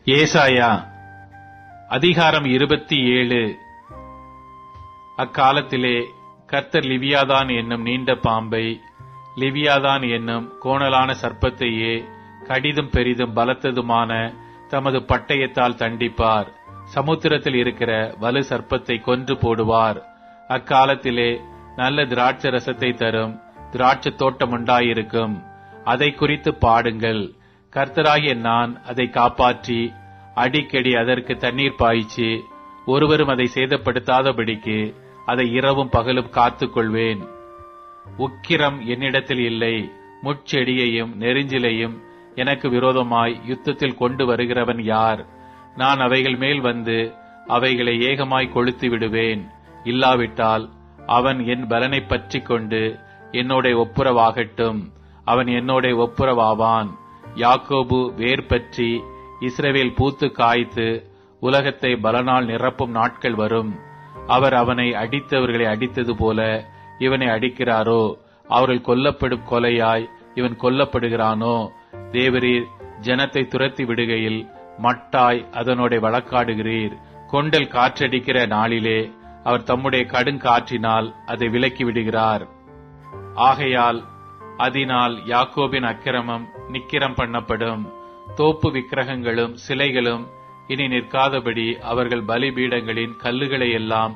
ஏசாயா அதிகாரம் 27. அக்காலத்திலே கர்த்தர் லிவியாதான் என்னும் நீண்ட பாம்பை, லிவியாதான் என்னும் கோணலான சர்ப்பத்தையே கடிதும் பெரிதும் பலத்ததுமான தமது பட்டயத்தால் தண்டிப்பார். சமுத்திரத்தில் இருக்கிற வலு சர்ப்பத்தை கொன்று போடுவார். அக்காலத்திலே நல்ல திராட்சை ரசத்தை தரும் திராட்சை தோட்டம் உண்டாயிருக்கும். அதை குறித்து பாடுங்கள். கர்த்தராகிய நான் அதை காப்பாற்றி அடிக்கடி அதற்கு தண்ணீர் பாய்ச்சி ஒருவரும் அதை சேதப்படுத்தாதபடிக்கு அதை இரவும் பகலும் காத்துக் கொள்வேன். உக்கிரம் என்னிடத்தில் இல்லை. முட்செடியையும் நெரிஞ்சிலையும் எனக்கு விரோதமாய் யுத்தத்தில் கொண்டு வருகிறவன் யார்? நான் அவைகள் மேல் வந்து அவைகளை ஏகமாய் கொளுத்தி விடுவேன். இல்லாவிட்டால் அவன் என் பலனை பற்றி கொண்டு என்னோட ஒப்புரவாகட்டும். அவன் என்னோட ஒப்புரவாவான். யாக்கோபு வேர் பற்றி இஸ்ரவேல் பூத்து காய்த்து உலகத்தை பலனால் நிரப்பும் நாட்கள் வரும். அவர் அவனை அடித்தவர்களை அடித்தது போல இவனை அடிக்கிறாரோ? அவர்கள் கொல்லப்படும் கொலையாய் இவன் கொல்லப்படுகிறானோ? தேவரீர் ஜனத்தை துரத்தி விடுகையில் மட்டாய் அதனோட வழக்காடுகிறீர். கொண்டல் காற்றடிக்கிற நாளிலே அவர் தம்முடைய கடுங்காற்றினால் அதை விலக்கி விடுகிறார். ஆகையால் அதனால் யாக்கோபின் அக்கிரமம் நிக்கிரம் பண்ணப்படும். தோப்பு விக்கிரகங்களும் சிலைகளும் இனி நிற்காதபடி அவர்கள் பலிபீடங்களின் கல்லுகளை எல்லாம்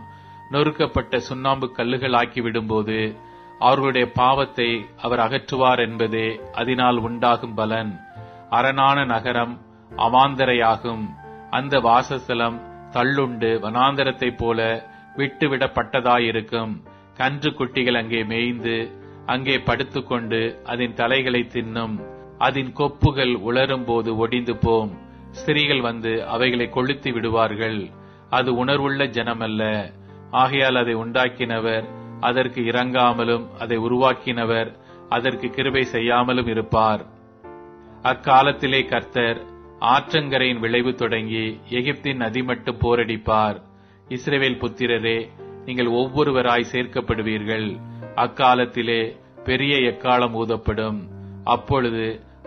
நொறுக்கப்பட்ட சுண்ணாம்பு கல்லுகளாக்கி விடும்போது அவர்களுடைய பாவத்தை அவர் அகற்றுவார் என்பதே அதனால் உண்டாகும் பலன். அரணான நகரம் அவாந்தரையாகும். அந்த வாசஸ்தலம் தள்ளுண்டு வனாந்தரத்தைப் போல விட்டுவிடப்பட்டதாயிருக்கும். கன்று குட்டிகள் அங்கே மேய்ந்து அங்கே படுத்துக்கொண்டு அதன் தலைகளை தின்னும். அதன் கொப்புகள் உலரும் போது ஒடிந்து போம். ஸ்திரீகள் வந்து அவைகளை கொளுத்தி விடுவார்கள். அது உணர்வுள்ள ஜனமல்ல. ஆகையால் அதை உண்டாக்கினவர் அதற்கு இரங்காமலும் அதை உருவாக்கினவர் அதற்கு கிருபை செய்யாமலும் இருப்பார். அக்காலத்திலே கர்த்தர் ஆற்றங்கரையின் விளைவு தொடங்கி எகிப்தின் நதி மட்டும் போரடிப்பார். இஸ்ரவேல் புத்திரரே, நீங்கள் ஒவ்வொருவராய் சேர்க்கப்படுவீர்கள். அக்காலத்திலே பெரிய எக்காளம் ஊதப்படும். அப்பொழுது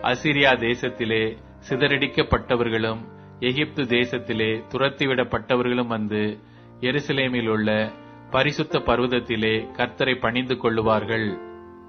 அசிரியா தேசத்திலே சிதறடிக்கப்பட்டவர்களும் எகிப்து தேசத்திலே துரத்திவிடப்பட்டவர்களும் வந்து எருசலேமில் உள்ள பரிசுத்த பர்வதத்திலே கர்த்தரை பணிந்து கொள்ளுவார்கள்.